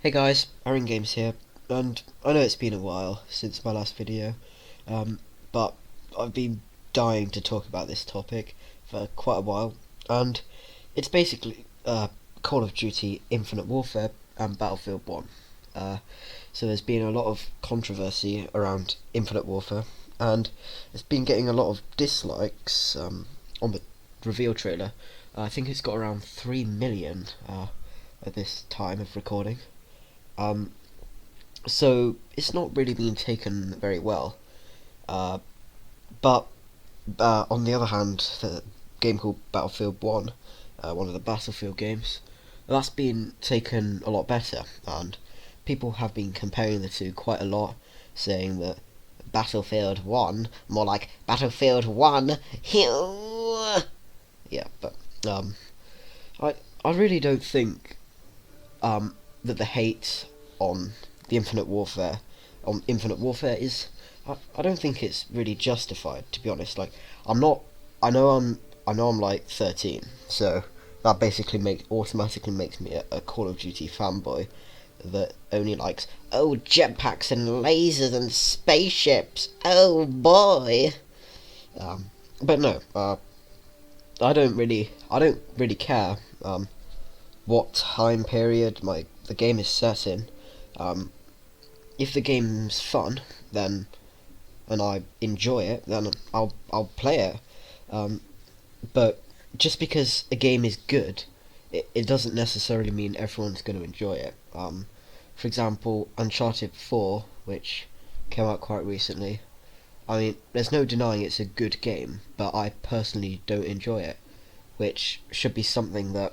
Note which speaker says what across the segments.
Speaker 1: Hey guys, Aaron Games here, and I know it's been a while since my last video, but I've been dying to talk about this topic for quite a while, and it's basically Call of Duty Infinite Warfare and Battlefield 1. Uh, so there's been a lot of controversy around Infinite Warfare, and it's been getting a lot of dislikes on the reveal trailer. I think it's got around 3 million at this time of recording. Um, so it's not really being taken very well. Uh, but on the other hand, the game called Battlefield 1, one of the Battlefield games, that's been taken a lot better, and people have been comparing the two quite a lot, saying that Battlefield 1, more like Battlefield 1, yeah, but um, I I really don't think that the hate on the Infinite Warfare is. I don't think it's really justified, to be honest. Like, I'm not. I know I'm like 13, so that basically automatically makes me a Call of Duty fanboy that only likes jetpacks and lasers and spaceships. Oh boy. But no, I don't really care what time period the game is set in. Um, if the game's fun, then and I enjoy it, then I'll play it. Um, but just because a game is good, it doesn't necessarily mean everyone's going to enjoy it. For example, Uncharted 4, which came out quite recently. I mean, there's no denying it's a good game, but I personally don't enjoy it, which should be something that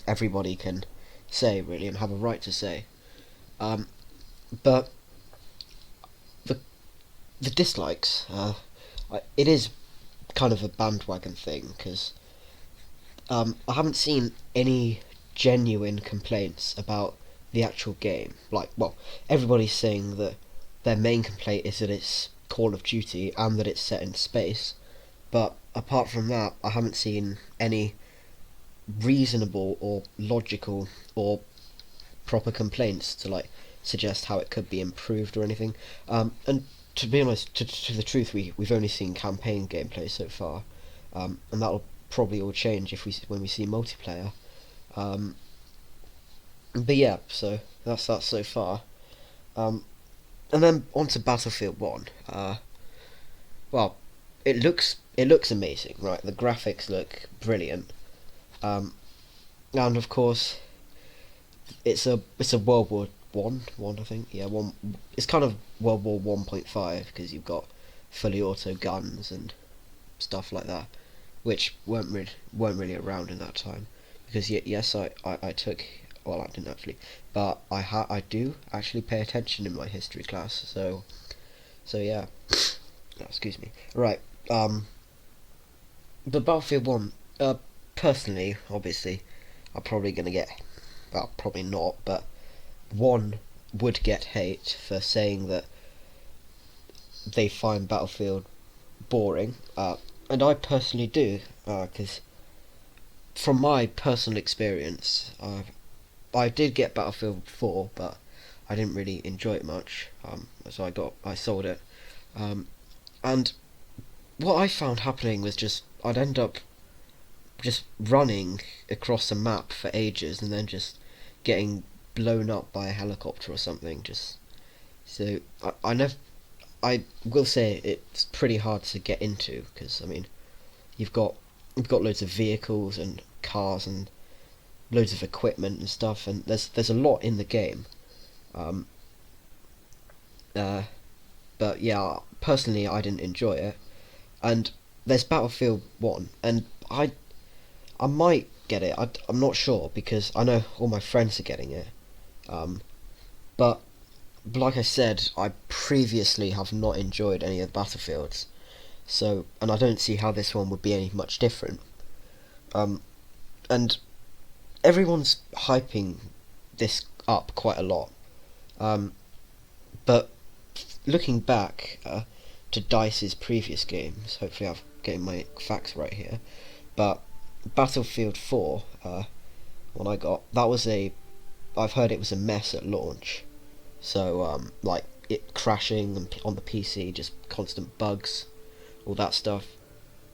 Speaker 1: everybody can say, really, and have a right to say. But the the dislikes, it is kind of a bandwagon thing because I haven't seen any genuine complaints about the actual game. Like, well, everybody's saying that their main complaint is that it's Call of Duty and that it's set in space. But apart from that, I haven't seen any reasonable or logical or proper complaints to like suggest how it could be improved or anything. And to be honest, to the truth, we've only seen campaign gameplay so far, and that'll probably all change if when we see multiplayer. Um, but yeah, so that's that so far. Um, and then on to Battlefield 1. Well, it looks amazing, right? The graphics look brilliant, and of course it's a World War 1, I think. Yeah, one. It's kind of World War 1.5 because you've got fully auto guns and stuff like that, which weren't really around in that time. Because yes, I took, well, I didn't actually, but I do actually pay attention in my history class. So yeah. Oh, excuse me. Right. But Battlefield 1, personally, obviously, I'm probably gonna get, well, probably not, but one would get hate for saying that they find Battlefield boring, and I personally do, because from my personal experience, I did get Battlefield 4, but I didn't really enjoy it much, so I sold it, and what I found happening was just I'd end up just running across a map for ages and then just getting blown up by a helicopter or something. Just so I never. I will say it's pretty hard to get into because I mean you've got you've got loads of vehicles and cars and loads of equipment and stuff, and there's a lot in the game. Um, uh, but yeah, personally, I didn't enjoy it. And there's Battlefield 1, and I might get it. I'm not sure because I know all my friends are getting it. Um, but like I said, I previously have not enjoyed any of the Battlefields, so and I don't see how this one would be any much different. Um, and everyone's hyping this up quite a lot. Um, but looking back to Dice's previous games, hopefully I'm getting my facts right here. But Battlefield 4, when I got that was I've heard it was a mess at launch. So like it crashing on the PC, just constant bugs, all that stuff.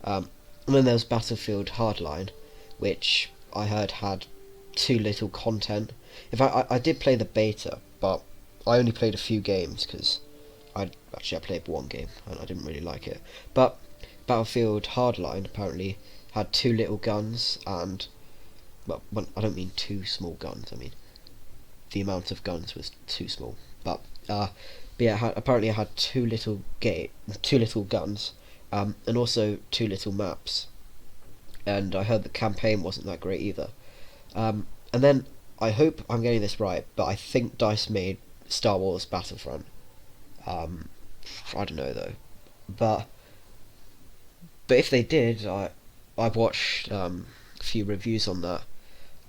Speaker 1: And then there was Battlefield Hardline, which I heard had too little content. In fact, I did play the beta, but I only played a few games because I played one game and I didn't really like it. But Battlefield Hardline apparently had too little guns and, well, I don't mean too small guns. I mean the amount of guns was too small. But yeah, apparently it had too little guns, and also too little maps. And I heard the campaign wasn't that great either. And then I hope I'm getting this right, but I think DICE made Star Wars Battlefront. I don't know though, but if they did, I've watched a few reviews on that,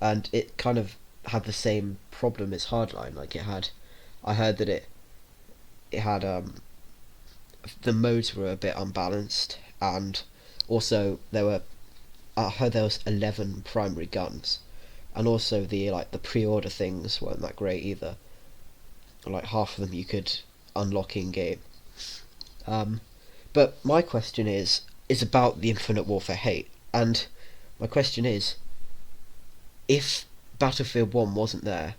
Speaker 1: and it kind of had the same problem as Hardline. Like I heard that it had the modes were a bit unbalanced, and also I heard there was 11 primary guns, and also the pre-order things weren't that great either. Like half of them you could unlock in game. But my question is about the Infinite Warfare hate, and my question is, if Battlefield 1 wasn't there,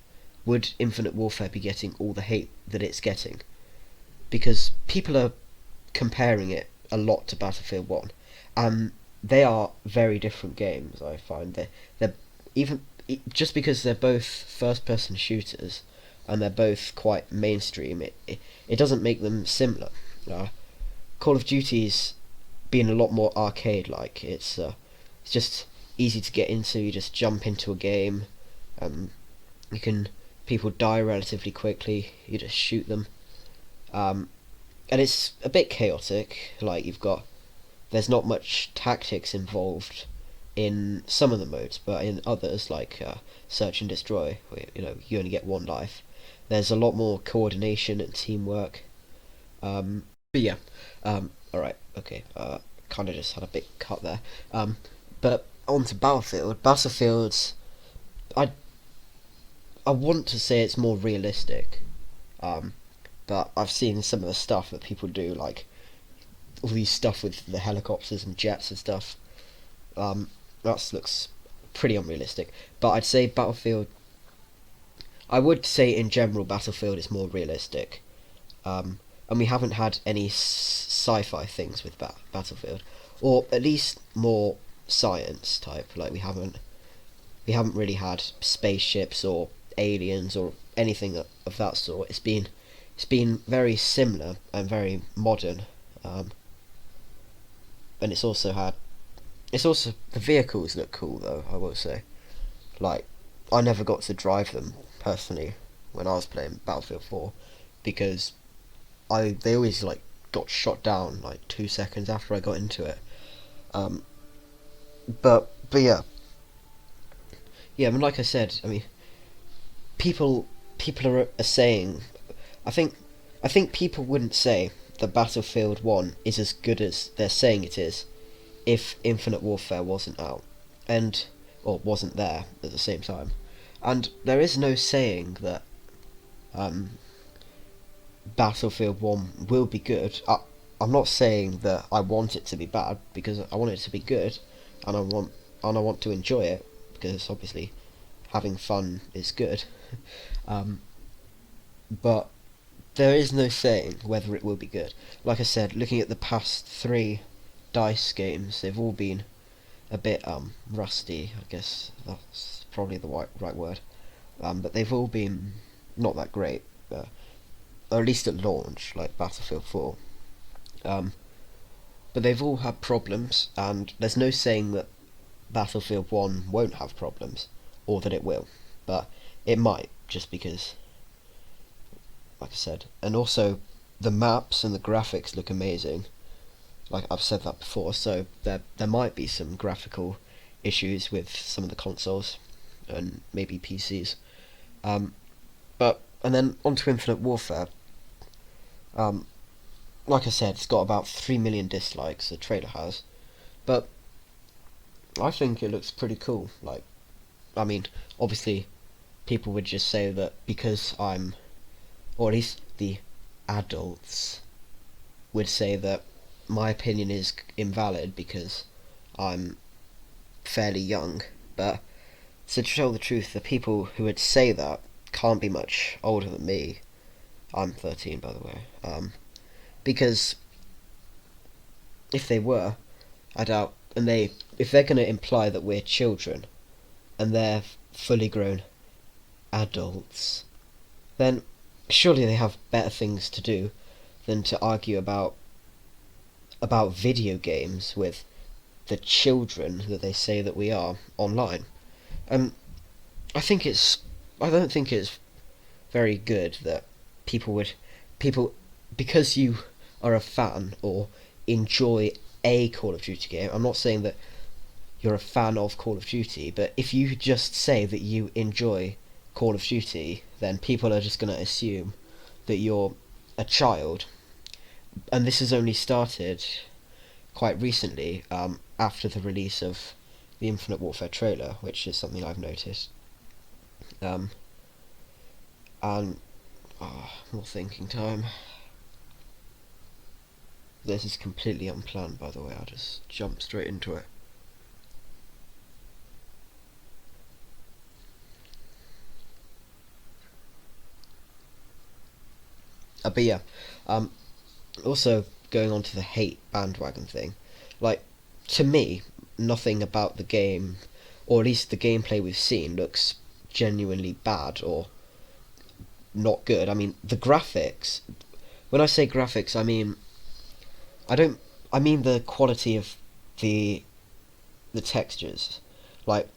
Speaker 1: would Infinite Warfare be getting all the hate that it's getting? Because people are comparing it a lot to Battlefield 1, and they are very different games. I find they're even just because they're both first-person shooters and they're both quite mainstream. It doesn't make them similar. Call of Duty's been a lot more arcade-like. It's just easy to get into. You just jump into a game. You can people die relatively quickly. You just shoot them. And it's a bit chaotic. Like there's not much tactics involved in some of the modes, but in others, like search and destroy, where you only get one life, there's a lot more coordination and teamwork. But yeah, alright, okay, kind of just had a big cut there. But on to Battlefield. Battlefield's, I want to say it's more realistic, but I've seen some of the stuff that people do, like all these stuff with the helicopters and jets and stuff. That looks pretty unrealistic. But I'd say Battlefield, I would say in general Battlefield is more realistic. And we haven't had any sci-fi things with Battlefield, or at least more science type. Like we haven't really had spaceships or aliens or anything of that sort. It's been very similar and very modern, and it's also the vehicles look cool though. I will say, like I never got to drive them personally when I was playing Battlefield 4 because they always like got shot down like 2 seconds after I got into it. But yeah. I mean, like I said, I mean, people are saying, I think people wouldn't say that Battlefield 1 is as good as they're saying it is if Infinite Warfare wasn't out or wasn't there at the same time. And there is no saying that Battlefield 1 will be good. I'm not saying that I want it to be bad, because I want it to be good, and I want to enjoy it, because obviously having fun is good. But there is no saying whether it will be good. Like I said, looking at the past 3 DICE games, they've all been a bit rusty. I guess that's probably the right word. But they've all been not that great, or at least at launch, like Battlefield 4. But they've all had problems, and there's no saying that Battlefield 1 won't have problems, or that it will. But it might, just because, like I said. And also, the maps and the graphics look amazing. Like I've said that before, so there might be some graphical issues with some of the consoles and maybe PCs. And then onto Infinite Warfare. Like I said, it's got about 3 million dislikes, the trailer has, but I think it looks pretty cool. Like, I mean, obviously, people would just say that because I'm, or at least the adults would say that my opinion is invalid because I'm fairly young. But so to tell the truth, the people who would say that can't be much older than me. I'm 13, by the way. Because if they were, I doubt, and if they're going to imply that we're children, and they're fully grown adults, then surely they have better things to do than to argue about video games with the children that they say that we are online. Um, I think it's. I don't think it's very good that people because you are a fan or enjoy a Call of Duty game. I'm not saying that you're a fan of Call of Duty, but if you just say that you enjoy Call of Duty, then people are just going to assume that you're a child. And this has only started quite recently, after the release of the Infinite Warfare trailer, which is something I've noticed. Um, and more thinking time. This is completely unplanned, by the way. I just jumped straight into it. But yeah, also going on to the hate bandwagon thing, like, to me, nothing about the game, or at least the gameplay we've seen, looks genuinely bad or not good. I mean, the graphics. When I say graphics, I don't. I mean the quality of the the textures. Like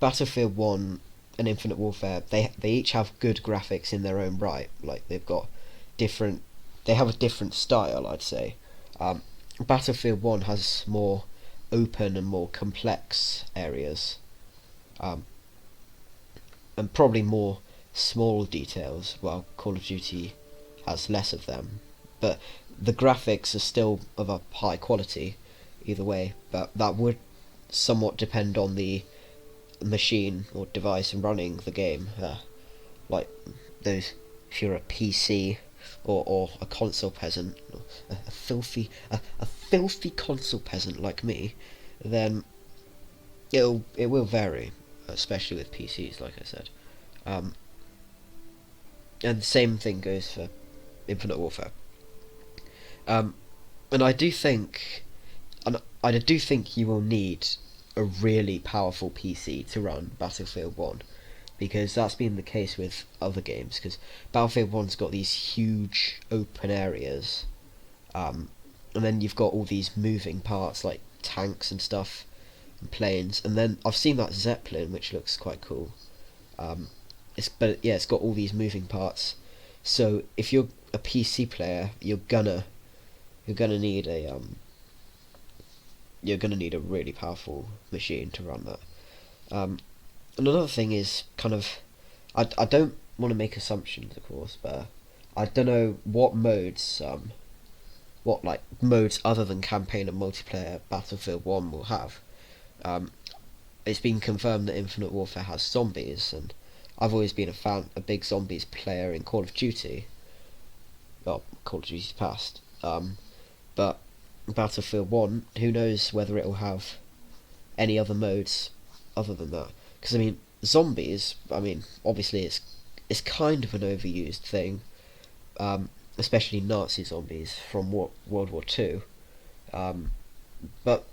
Speaker 1: Battlefield One and Infinite Warfare, they each have good graphics in their own right. Like they've got different. They have a different style, I'd say. Battlefield One has more open and more complex areas, um, and probably more small details, while Call of Duty has less of them. But the graphics are still of a high quality, either way. But that would somewhat depend on the machine or device running the game. Like those, if you're a PC or a console peasant, a filthy console peasant like me, then it will vary, especially with PCs, like I said. Um, and the same thing goes for Infinite Warfare. Um, and I do think you will need a really powerful PC to run Battlefield One, because that's been the case with other games. Because Battlefield One's got these huge open areas, and then you've got all these moving parts like tanks and stuff, and planes. And then I've seen that Zeppelin, which looks quite cool. It's got all these moving parts. So if you're a PC player, you're gonna need a really powerful machine to run that. Another thing is kind of, I don't want to make assumptions, of course, but I don't know what modes, what like modes other than campaign and multiplayer Battlefield One will have. It's been confirmed that Infinite Warfare has zombies, and I've always been a big zombies player in Call of Duty. Well, Call of Duty's past. But Battlefield 1, who knows whether it'll have any other modes other than that. Because, zombies, obviously it's kind of an overused thing, especially Nazi zombies from World War Two. But,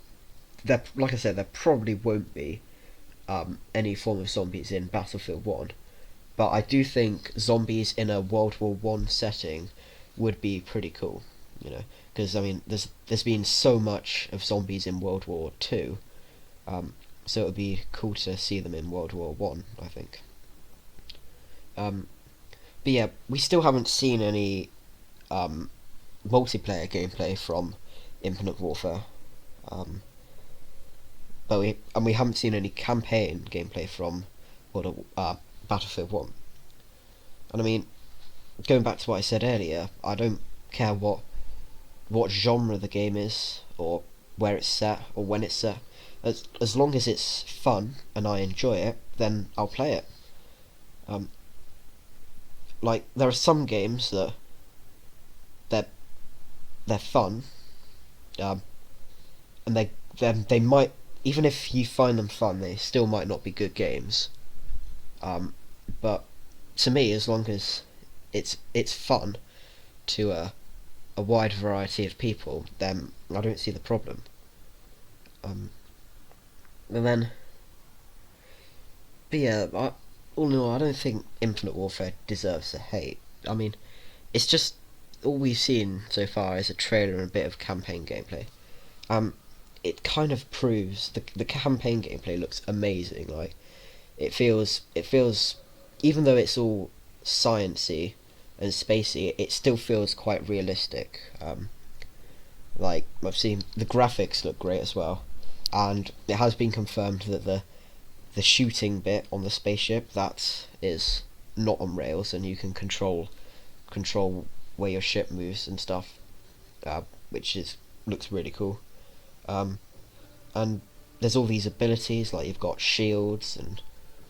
Speaker 1: like I said, there probably won't be any form of zombies in Battlefield 1. But I do think zombies in a World War One setting would be pretty cool, because there's been so much of zombies in World War Two, so it would be cool to see them in World War One, I think. But yeah, we still haven't seen any multiplayer gameplay from Infinite Warfare, but we haven't seen any campaign gameplay from Battlefield One. And going back to what I said earlier, I don't care what genre the game is, or where it's set, or when it's set. As long as it's fun and I enjoy it, then I'll play it. Um, like there are some games that they're they're fun, um, and they might, even if you find them fun, they still might not be good games. Um, but to me, as long as it's fun to a wide variety of people, then I don't see the problem. Um, and then, but yeah, all in all, I don't think Infinite Warfare deserves the hate. I mean, it's just all we've seen so far is a trailer and a bit of campaign gameplay. Um, it kind of proves the campaign gameplay looks amazing. Like it feels even though it's all sciencey and spacey, it still feels quite realistic. Like I've seen the graphics look great as well, and it has been confirmed that the shooting bit on the spaceship, that is not on rails, and you can control where your ship moves and stuff, which is looks really cool. Um, and there's all these abilities, like you've got shields, and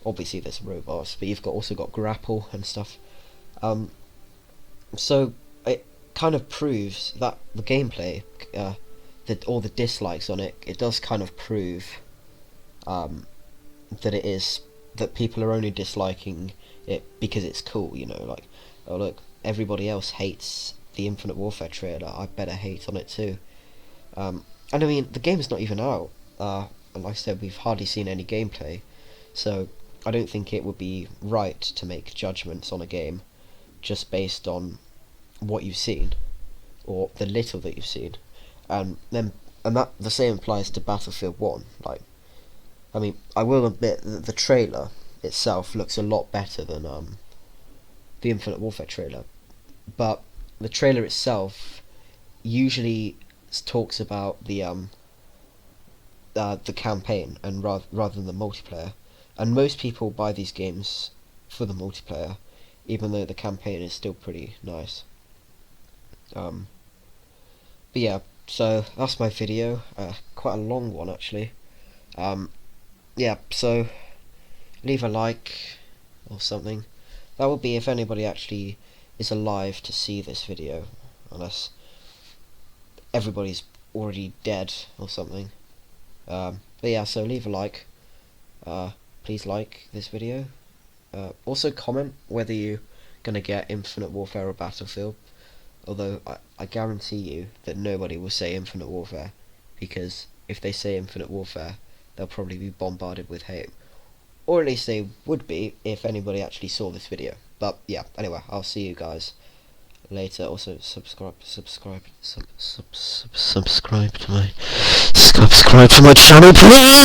Speaker 1: obviously there's robots, but you've also got grapple and stuff. Um, so it kind of proves that the gameplay, all the dislikes on it, it does kind of prove um, that it is that people are only disliking it because it's cool. You know, like, oh look, everybody else hates the Infinite Warfare trailer, I better hate on it too. And I mean, the game is not even out, and like I said, we've hardly seen any gameplay, so I don't think it would be right to make judgments on a game just based on what you've seen or the little that you've seen. And that the same applies to Battlefield 1. Like, I mean, I will admit that the trailer itself looks a lot better than the Infinite Warfare trailer, but the trailer itself usually talks about the campaign and rather than the multiplayer, and most people buy these games for the multiplayer, even though the campaign is still pretty nice. Um, but yeah, so that's my video. Quite a long one actually. Um, yeah, so leave a like or something. That would be if anybody actually is alive to see this video, unless everybody's already dead or something. But yeah, so leave a like. Please like this video. Also comment whether you're gonna get Infinite Warfare or Battlefield. Although I guarantee you that nobody will say Infinite Warfare, because if they say Infinite Warfare, they'll probably be bombarded with hate. Or at least they would be if anybody actually saw this video. But yeah, anyway, I'll see you guys later. Also subscribe to my channel, please.